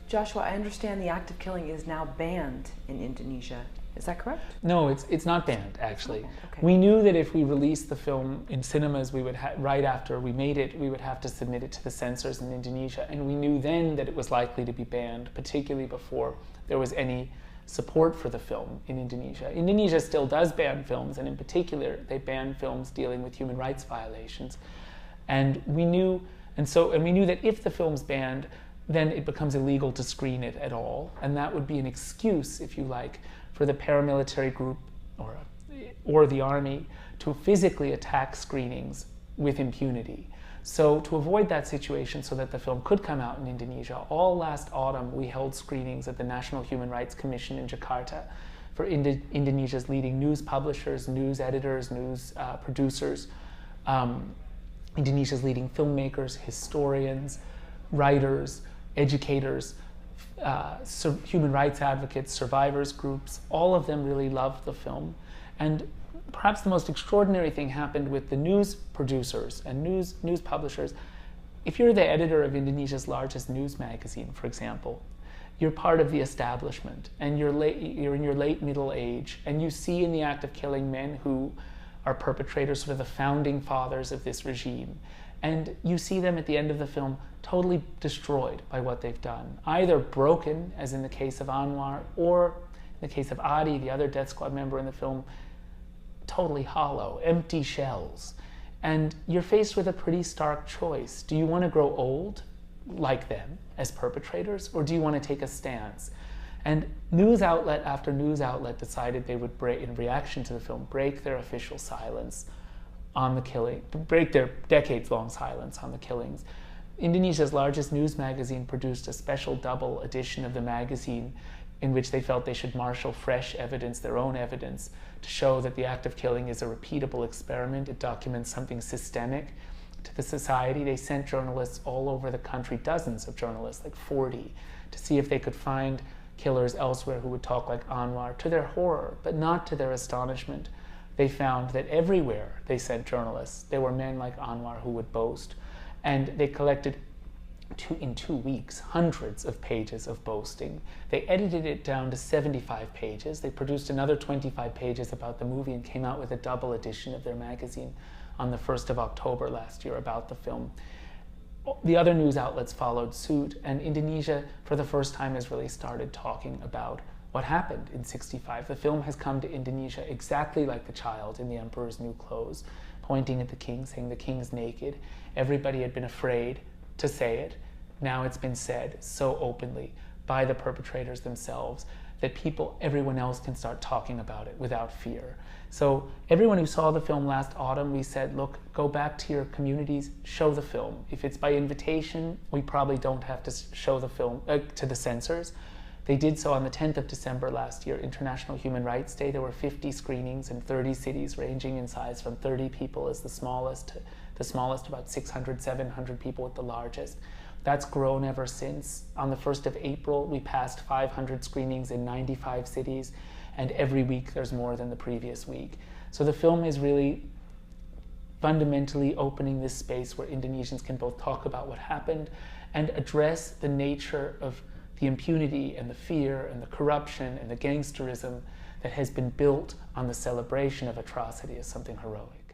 Joshua, I understand the act of killing is now banned in Indonesia. Is that correct? No, it's not banned, actually. Okay. We knew that if we released the film in cinemas, we would right after we made it, we would have to submit it to the censors in Indonesia. And we knew then that it was likely to be banned, particularly before there was any support for the film in Indonesia. Indonesia still does ban films, and in particular, they ban films dealing with human rights violations. And we knew that if the film's banned, then it becomes illegal to screen it at all. And that would be an excuse, if you like, for the paramilitary group or the army to physically attack screenings with impunity. So to avoid that situation so that the film could come out in Indonesia, all last autumn we held screenings at the National Human Rights Commission in Jakarta for Indonesia's leading news publishers, news editors, news producers, Indonesia's leading filmmakers, historians, writers, educators, human rights advocates, survivors groups. All of them really loved the film. And perhaps the most extraordinary thing happened with the news producers and news publishers. If you're the editor of Indonesia's largest news magazine, for example, you're part of the establishment, and you're in your late middle age, and you see in the act of killing men who are perpetrators, sort of the founding fathers of this regime. And you see them at the end of the film totally destroyed by what they've done, either broken, as in the case of Anwar, or in the case of Adi, the other death squad member in the film, totally hollow, empty shells. And you're faced with a pretty stark choice. Do you want to grow old like them as perpetrators, or do you want to take a stance? And news outlet after news outlet decided they would break, in reaction to the film, break their official silence on the killing, break their decades-long silence on the killings. Indonesia's largest news magazine produced a special double edition of the magazine in which they felt they should marshal fresh evidence, their own evidence, to show that the act of killing is a repeatable experiment. It documents something systemic to the society. They sent journalists all over the country, dozens of journalists, like 40, to see if they could find killers elsewhere who would talk like Anwar. To their horror, but not to their astonishment, they found that everywhere they sent journalists, there were men like Anwar who would boast. And they collected, in 2 weeks, hundreds of pages of boasting. They edited it down to 75 pages. They produced another 25 pages about the movie and came out with a double edition of their magazine on the 1st of October last year about the film. The other news outlets followed suit, and Indonesia, for the first time, has really started talking about what happened in '65. The film has come to Indonesia exactly like the child in The Emperor's New Clothes, pointing at the king, saying the king's naked. Everybody had been afraid to say it. Now it's been said so openly by the perpetrators themselves that everyone else can start talking about it without fear. So everyone who saw the film last autumn, we said, look, go back to your communities, show the film. If it's by invitation, we probably don't have to show the film to the censors. They did so on the 10th of December last year, International Human Rights Day. There were 50 screenings in 30 cities, ranging in size from 30 people as the smallest to about 600, 700 people at the largest. That's grown ever since. On the 1st of April, we passed 500 screenings in 95 cities, and every week there's more than the previous week. So the film is really fundamentally opening this space where Indonesians can both talk about what happened and address the nature of the impunity and the fear and the corruption and the gangsterism that has been built on the celebration of atrocity as something heroic.